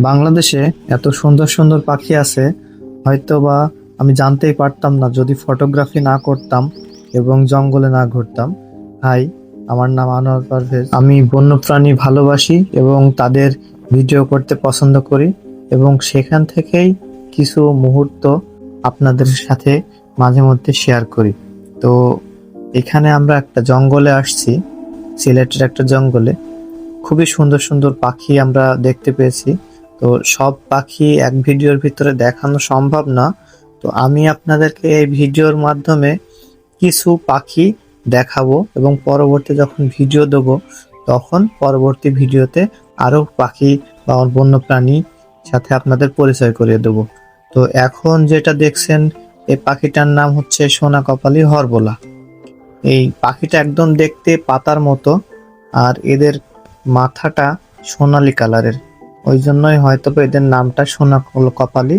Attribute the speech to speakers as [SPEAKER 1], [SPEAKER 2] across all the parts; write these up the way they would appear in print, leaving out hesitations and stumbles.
[SPEAKER 1] বাংলাদেশে এত সুন্দর সুন্দর পাখি আছে, হয়তো বা আমি জানতেই পারতাম না যদি ফটোগ্রাফি না করতাম এবং জঙ্গলে না ঘুরতাম। হাই, আমার নাম আনোয়ার পারভেজ। আমি বন্যপ্রাণী ভালোবাসি এবং তাদের ভিডিও করতে পছন্দ করি, এবং সেখান থেকেই কিছু মুহূর্ত আপনাদের সাথে মাঝে মধ্যে শেয়ার করি। তো এখানে আমরা একটা জঙ্গলে আসছি, সিলেটের একটা জঙ্গলে। খুবই সুন্দর সুন্দর পাখি আমরা দেখতে পেয়েছি। তো সব পাখি এক ভিডিওর ভিতরে দেখানো সম্ভব না। তো আমি আপনাদেরকে এই ভিডিওর মাধ্যমে কিছু পাখি দেখাবো, এবং পরবর্তী যখন ভিডিও দেব তখন পরবর্তী ভিডিওতে আরো পাখি বা বন্যপ্রাণী সাথে আপনাদের পরিচয় করিয়ে দেব। তো এখন যেটা দেখছেন, এই পাখিটার নাম হচ্ছে সোনা কপালী হরবোলা। এই পাখিটা একদম দেখতে পাতার মতো, আর এদের মাথাটা সোনালী কালারের, ওই জন্যই হয়তো এদের নামটা সোনা কপালী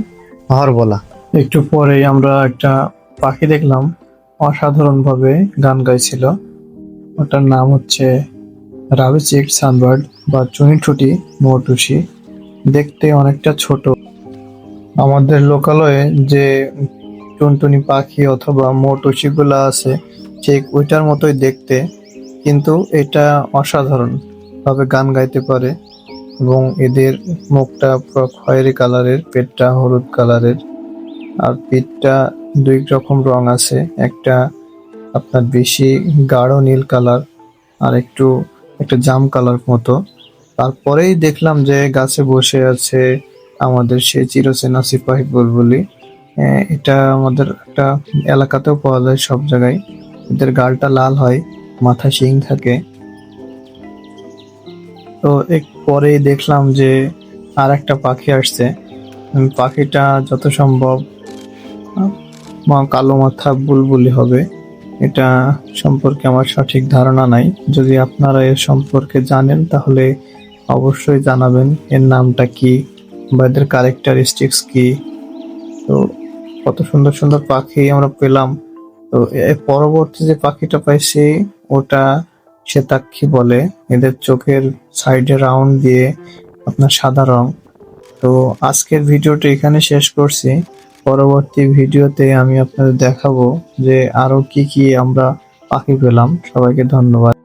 [SPEAKER 1] হরবোলা। একটু পরেই আমরা একটা পাখি দেখলাম, অসাধারণ ভাবে গান গাইছিল। ওটার নাম হচ্ছে রাবি চিকড সানবার্ড বা চুনিঠুটি মৌটুসি। দেখতে অনেকটা ছোট। আমাদের লোকালয়ে যে টুনটুনি পাখি অথবা মৌটুসি গুলা আছে, ঠিক ওইটার মতোই দেখতে, কিন্তু এটা অসাধারণ ভাবে গান গাইতে পারে। এবং এদের মুখটা পুরো খয়েরি কালারের, পেটটা হলুদ কালারের, আর পিঠটা দুই রকম রং আছে, একটা আপনার বেশি গাঢ় নীল কালার আর একটা জাম কালার মতো। তারপরেই দেখলাম যে গাছে বসে আছে আমাদের সেই চিরচেনা সিপাহী বুলবুলি। এটা আমাদের একটা এলাকাতেও পাওয়া যায়, সব জায়গায়। এদের গালটা লাল হয়, মাথায় শিং থাকে। তো পরেই দেখলাম যে আর একটা পাখি আসছে। পাখিটা যত সম্ভব কালো মাথা বুলবুলি হবে। এটা সম্পর্কে আমার সঠিক ধারণা নাই। যদি আপনারা এর সম্পর্কে জানেন তাহলে অবশ্যই জানাবেন এর নামটা কি বা এদের ক্যারেক্টারিস্টিক্স কি। তো কত সুন্দর সুন্দর পাখি আমরা পেলাম। তো এর পরবর্তী যে পাখিটা পাইছি ওটা শ্বেতাক্ষী বলে। এদের চোখের সাইডে রাউন্ড দিয়ে আপনার সাদা রং। তো আজকের ভিডিওটা এখানে শেষ করছি। পরবর্তী ভিডিওতে আমি আপনাদের দেখাবো যে আরো কি কি আমরা পাখি পেলাম। সবাইকে ধন্যবাদ।